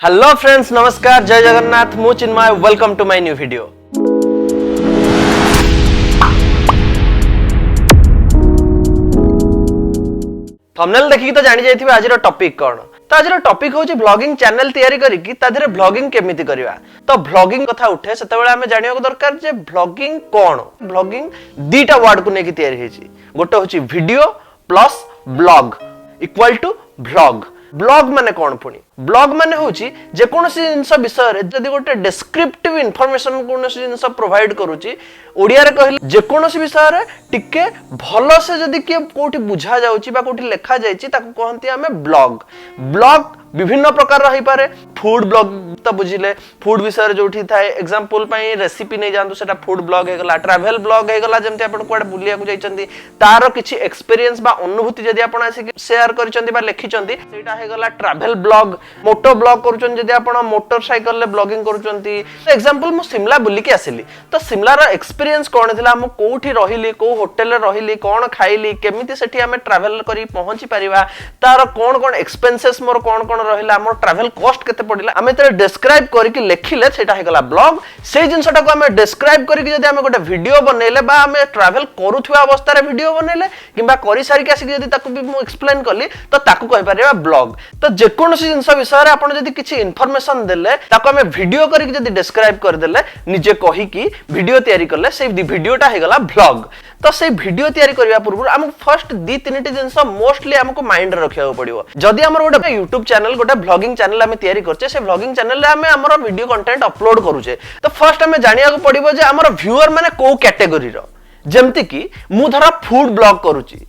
Hello friends, नमस्कार, जय जगन्नाथ। मु Chinmay, welcome to my new video. Thumbnail देखिक तो जानि जाइथिबे आज टॉपिक कोन। तो आज टॉपिक होची ब्लॉगिंग चैनल तैयारी करिकी ता देरे ब्लॉगिंग केमिति करबा। तो ब्लॉगिंग कथा उठे सेतेबेले हमें जानिया को दरकार जे ब्लॉगिंग कोन। ब्लॉगिंग दीटा वर्ड को नेकी तैयारी हेची। गोटे होची video plus blog equal to blog. Blog माने कौन पुणी? ब्लॉग माने होची जे कोनोसी जिंस विषय रे जदी गोटे डिस्क्रिप्टिव इन्फॉर्मेशन कोनोसी जिंस प्रोवाइड करूची ओडिया रे कहले जे कोनोसी विषय रे टिके भलो से जदी के कोठी बुझा जाउची बा कोठी लेखा जायची ताको कहंती हमें ब्लॉग। ब्लॉग विभिन्न प्रकार रही पारे। फूड ब्लॉग तो बुझिले, फूड विषय जोठी थाए एग्जांपल पई रेसिपी नै जानतु सेटा फूड ब्लॉग हे गला। ट्रैवल ब्लॉग हे गला जेमति आपण कोड बुलिया को जाइचंती तारो किछि एक्सपीरियंस बा अनुभूति जदी आपण आसी शेयर करिचंती बा लेखिचंती सेटा हे गला ट्रैवल ब्लॉग। मोटो ब्लॉग करूचन जदी आपण मोटरसाइकल ले ब्लॉगिंग करूचंती। एग्जांपल मु शिमला बुली के आसिली तो शिमला रो एक्सपीरियंस कोन थिला, मु कोठी रहिली, को होटल रे रहिली, कोन खाइली, केमिति सेठी हमें ट्रैवल करी पहुंची परिबा, तारो कोन कोन एक्सपेंसेस मोर कोन रहिला, हमर ट्रैवल कॉस्ट केते पडिला, हमें ते डिस्क्राइब करिकि लेखिले सेटा हे गला ब्लॉग। सेई जिंसटा को हमें डिस्क्राइब करिकि जदी हमें गोटे वीडियो बनैले बा हमें ट्रैवल करूथुवा अवस्था रे वीडियो बनैले किबा करि सारी के आसी जदी ताकू भी मु एक्सप्लेन करली तो ताकू कहि परिबा ब्लॉग। तो जे कोनोसी जिंस विषय रे आपण जदी किछि इन्फॉर्मेशन देले ताकू हमें वीडियो करिकि जदी डिस्क्राइब कर देले निजे कहि कि वीडियो तयारी करले से वीडियोटा हे गला ब्लॉग। तो से वीडियो तयारी करिया पूर्व हमको फर्स्ट दी तीनटी जिंस मोस्टली हमको माइंड रे रखिया पड़िबो। जदी हमर गोटे YouTube चैनल गोटे ब्लॉगिंग चैनल हमें तयारी करछे से ब्लॉगिंग चैनल रे हमें हमर वीडियो कंटेंट अपलोड करूछे तो फर्स्ट हमें जानिया को पड़िबो जे हमर व्यूअर माने को कैटेगरी रो। जेमति कि मु धरा फूड ब्लॉग करूची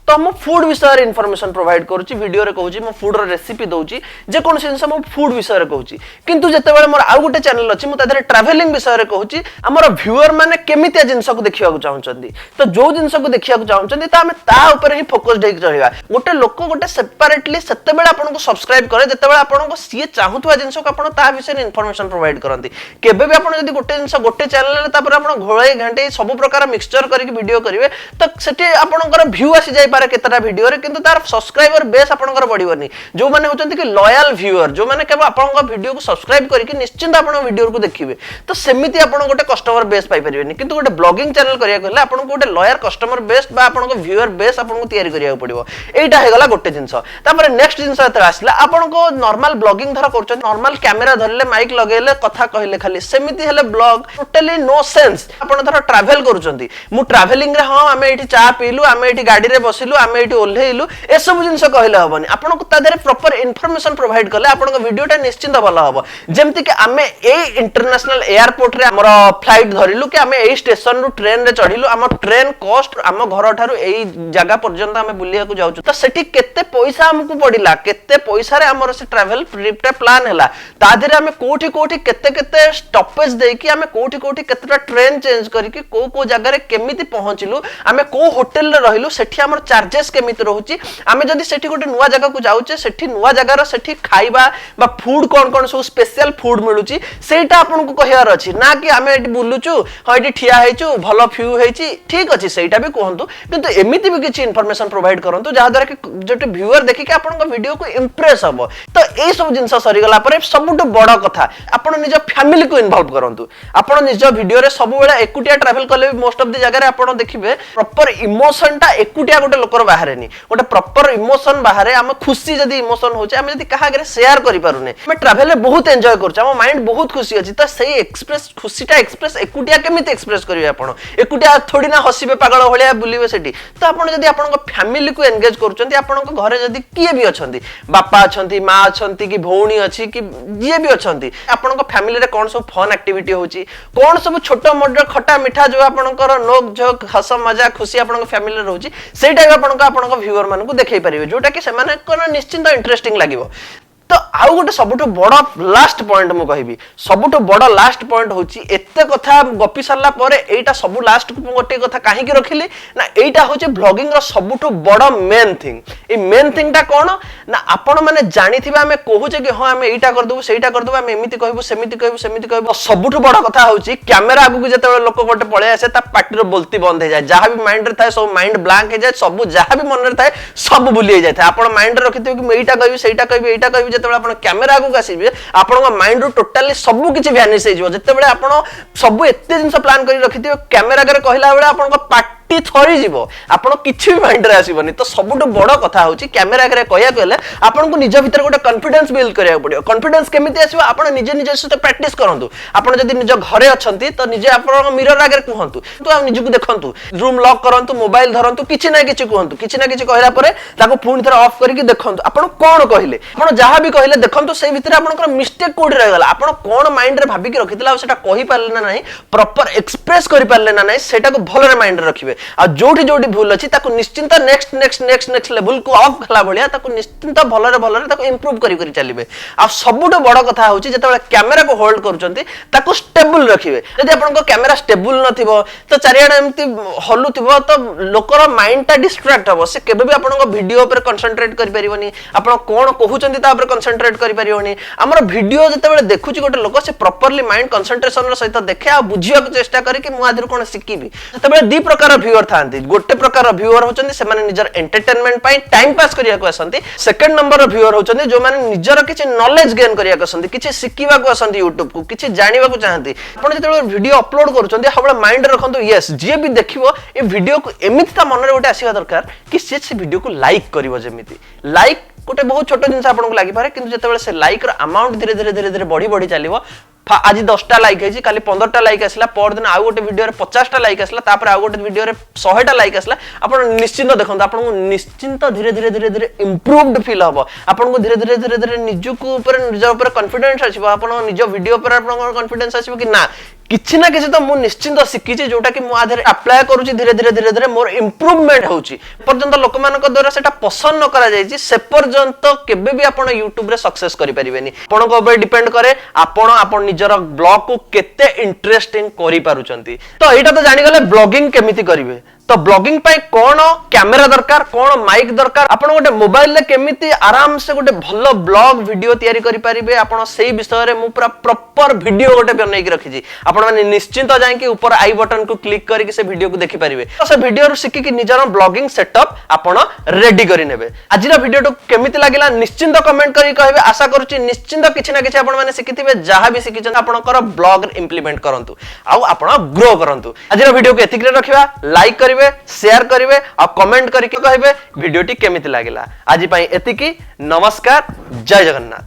तो हम फूड विषय इन्फॉर्मेशन प्रोवाइड करूची, वीडियो रे कहूची मो फूड रो रेसिपी दउची, जे कोन जिंस मो फूड विषय रे कहूची। किंतु जते बेले मोर आ गोटे चैनल अछि मु तादरे ट्रैवलिंग विषय रे कहूची, हमर व्यूअर माने केमितिया जिंस को देखिया को चाहउचंदी तो जो जिंस को देखिया को चाहउचंदी त हमें ता ऊपर ही फोकस देक रहबा। गोटे लोक गोटे सेपरेटली सेते बेले आपन को सब्सक्राइब करे जते बेले आपन को सीए चाहुतवा जिंस को आपन ता विषय इन्फॉर्मेशन प्रोवाइड करंती। केबे भी आपन जदी गोटे जिंस गोटे चैनल रे तापर आपन घोळे घंटे सब प्रकार मिक्सचर करके वीडियो करिवे तो सेटे आपनकर व्यू आसी जाय पारे केतरा वीडियो रे, किंतु तार सब्सक्राइबर बेस आपनकर बढ़िबनी। जो माने होचंती कि लॉयल व्यूअर जो माने केवल आपनका वीडियो को सब्सक्राइब करके निश्चिंत आपन वीडियो को देखिबे तो सेमिति आपन गोटे कस्टमर बेस पाई परिबेनी। किंतु गोटे ब्लॉगिंग चैनल करिया कहले आपन को गोटे लॉयल कस्टमर बेस बा आपन को व्यूअर बेस आपन को तयारी करिया पड़िबो। एटा हे गला गोटे जिंस। तापर नेक्स्ट जिंस एते आसला आपन को नॉर्मल ब्लॉगिंग धर करछन, नॉर्मल कैमरा धरले माइक लगेले कथा कहले खाली सेमिति हेले ब्लॉग टोटली नो सेंस। आपन धर ट्रैवल करूचंती मु ट्रैवलिंग रे हां हमें एठी चा पीलु, हमें एठी गाड़ी रे बसिलु, हमें ओल्हेइलु ए सब जिंस कहले हबनी। आपन को ता देरे प्रॉपर इन्फॉर्मेशन प्रोवाइड करले आपन को वीडियोटा निश्चिंत भलो हबो। जेमति कि हमें ए इंटरनेशनल एयरपोर्ट रे हमर फ्लाइट धरिलु कि हमें ए स्टेशन रु ट्रेन रे चढ़िलु, हमर ट्रेन कॉस्ट हम घर ठारु ए जगह पर्यंत हमें बुलिया को जाउछु तो सेठी केते पैसा हमकु पडिला, केते पैसा रे हमर से ट्रैवल ट्रिप प्लान हैला, ता देरे हमें कोठी कोठी केते केते स्टॉपेज देई कि हमें कोठी कोठी केतेटा ट्रेन चेंज करी कि को जगह रे केमिति पहुंचिलु, हमें को होटल रे रहिलु, सेठी हमर चार्जेस केमिति रहउची, आमे जदी सेठी गोटे नुवा जगह को जाउचे सेठी नुवा जगह रो सेठी खाइबा बा फूड कोन कोन सो स्पेशल फूड मिलुची सेटा आपन को कहियार अछि ना कि आमे एटी बुलुचु ह एटी ठिया हेचु भलो फ्यू हेची ठीक अछि सेटा भी कहंतु। किंतु एमिति भी किछि इन्फॉर्मेशन प्रोवाइड करंतु जहा द्वारा कि जेटे व्यूअर देखि के आपन को वीडियो को इंप्रेस हबो। तो ए सब जिंस सरी गला परे सबटु बड़ कथा आपन निज फैमिली को इन्वॉल्व करंतु। आपन निज वीडियो रे सब बेला एकुटिया ट्रैवल करले मोस्ट ऑफ द जगह रे आपन देखिबे प्रॉपर इमोशनटा एकुटिया गोटे लोकर बाहरे नि गोटे प्रॉपर इमोशन बाहर हम खुशी जदी इमोशन होचे हम जदी कहा करे शेयर करि पारुने हम ट्रैवल में बहुत एन्जॉय करछ, हम माइंड बहुत खुशी अछि त सही एक्सप्रेस खुशीटा एक्सप्रेस एकुटिया केमिति एक्सप्रेस करिवे आपण एकुटिया थोड़ी ना हसिबे पागल होलिया बुलिबे सेठी। तो आपण जदी आपण को फैमिली को एंगेज करूचंती आपण को घरे जदी किए भी अछंती बापा अछंती मां अछंती कि भौणी अछि कि जे भी अछंती आपण को फैमिली रे कोन सब फन एक्टिविटी होची कोन सब छोटो मोटो खट्टा मिठा जो आपण को नोक झोक हस मजा खुशी आपण को फैमिली रे रहउची सेटा आपण को व्यूअर मान को देखै परिबे जोटा कि सेमाने कोन निश्चिंत इंटरेस्टिंग लागिवो। तो आउ गोटे सबुठ बड़ लास्ट पॉइंट मु कहबी सबुठ बड़ लास्ट पॉइंट होची एते कथा गपी सरला परे एटा सबु लास्ट को गोटे कथा काहे की रखिली ना एटा होची ब्लॉगिंग रो सबुठ बड़ मेन थिंग। ए मेन थिंग टा कोन ना आपण माने जानिथिबा हमें कहूचे कि हां हमें एटा कर दबु सेटा कर दबु हमें एमिति कहबु सेमिति कहबु सबुठ बड़ कथा होची कैमरा आगु को जते लोक गोटे पळे आसे ता पाटी रो बोलती बंद हो जाए जहां भी माइंड रे थाए सब माइंड ब्लैंक हो जाए सब जहां भी मन रे थाए सब भूली जाए थाए। आपण माइंड रे रखिथिबे कि एटा कहबी सेटा कहबी एटा कहबी जेतेबेले आपण कैमरा आगु आसीबे आपन माइंड रो टोटली सब किछि वैनिश हे जिवो जेतेबेले आपण सब एते जिंस प्लान करि रखिथिबे कैमरा करे कहला बेले आपण पार्टी थरी जीवो आपण किछि भी माइंड रे आसीबनी तो सबुटो बड़ कथा होची कैमरा करे कहया कहले आपण को निज भीतर गोटे कॉन्फिडेंस बिल्ड करिया पड़ियो कॉन्फिडेंस केमिति आसीबो आपण निजे निजे सहित प्रैक्टिस करंतु आपण जदी निज घरे अछंती तो निजे आपण मिरर आगे कहंतु तो आप निजु देखंतु रूम लॉक करंतु मोबाइल धरंतु किछि ना किछि कहंतु किछि ना किछि कहला परे ताको पुणी थरा ऑफ करके देखंतु आपण कोन कहले आपण जहां भी कहले देखंतु सेही भीतर आपनकर मिस्टेक कोडी रह गेला आपण कोन माइंड रे भाबी के रखितला सेटा कहि पारले ना नाही प्रॉपर एक्सप्रेस करि पारले ना नाही सेटा को भलो रे माइंड रे रखिबे आ जोठी जोठी भूल अछि ताको निश्चिंत next next next next level को अप खला भलिया ताको निश्चिंत भलो रे ताको इंप्रूव करि करि चलिबे आ सबुटो बड़ कथा होची जेतेबेले कैमरा को होल्ड करूचंती ताको स्टेबल रखिबे यदि आपनको कैमरा स्टेबल नथिबो तो चारियाडा एम्ति हलुथिबो तो लोकर माइंड ता डिस्ट्रैक्ट हबो से केबे भी आपनको वीडियो ऊपर कंसंट्रेट करि परिबोनी आपण कोन कहउचंती ता ऊपर कंसंट्रेट करि परिबोनी हमर वीडियो जेतेबेले देखुची गोटे लोक से प्रॉपर्ली माइंड कंसंट्रेशन रो सहित देखे आ बुझिया को चेष्टा करी कि मु आदिर कोन सिकिबी जेतेबेले दी प्रकार व्यूअर थांती गोटे प्रकार व्यूअर होचंती से माने निजर एंटरटेनमेंट पई टाइम पास करिया को असंती सेकंड नंबर व्यूअर होचंती जो माने निजर किछि नॉलेज गेन करिया को असंती किछि सिकिबा को असंती YouTube को किछि जानिबा को चाहंती आपण जेतेबेले वीडियो अपलोड करूचंती हबळे माइंड रखंतु यस जे भी देखिबो ए वीडियो को एमिति ता मन रे गोटे आसीबा दरकार कि से वीडियो को लाइक करिवो जेमिति लाइक गोटे बहुत छोट जिनस आपन को लागि पारे किंतु जेतेबेले से लाइक रो अमाउंट धीरे धीरे धीरे धीरे बढ़ी बढ़ी चलिवो आज 10टा लाइक है काली 15टा लाइक आसला पर दिन आउ गोटे वीडियो रे 50टा लाइक आसला तापर आउ गोटे वीडियो रे 100टा लाइक आसला आपण निश्चिंत देखंत आपण को निश्चिंत धीरे धीरे धीरे धीरे इंप्रूव्ड फील हबो आपण को धीरे धीरे धीरे धीरे निजु ऊपर निज ऊपर कॉन्फिडेंस आसीबो आपण निज वीडियो ऊपर आपण कॉन्फिडेंस आसीबो कि ना किछि ना किछि तो मु निश्चिंत सिकिछि जोटा कि मु आधरे अप्लाई करूछि धीरे धीरे धीरे धीरे मोर इंप्रूवमेंट होछि पर्यंत लोक मानक द्वारा सेटा पसंद न करा जायछि से पर्यंत केबे भी आपण YouTube रे सक्सेस करि परिबेनी आपण को ऊपर डिपेंड करे आपण निजर ब्लॉग को केते इंटरेस्टिंग करि पारुचंती तो एटा तो जानि गले ब्लॉगिंग केमिति करिवे तो ब्लॉगिंग पाई कोन कैमरा दरकार कोन माइक दरकार आपण गोटे मोबाइल ले केमिति आराम से गोटे भलो ब्लॉग वीडियो तयारी करि परिबे आपण सेही विषय रे मु पूरा प्रॉपर वीडियो गोटे बनै के रखिजी आपण माने निश्चिंत जाय कि ऊपर आई बटन को क्लिक करी कि से वीडियो को देखि परिबे तो से वीडियो रो सिखि कि निजर ब्लॉगिंग सेटअप आपण रेडी करि नेबे आजिरा वीडियो तो केमिति लागिला निश्चिंत कमेंट करी कहबे आशा करूची निश्चिंत किछि ना किछि आपण माने सिखिथिबे जहा भी सिखिछन आपणकर ब्लॉग इंप्लीमेंट करंतु आ आपण ग्रो करंतु आजिरा वीडियो को एतिक रे रखिबा लाइक करिवे शेयर करिवे आ कमेंट करके कहबे वीडियोटी केमिति लागिला आज पई एतिकी नमस्कार जय जगन्नाथ।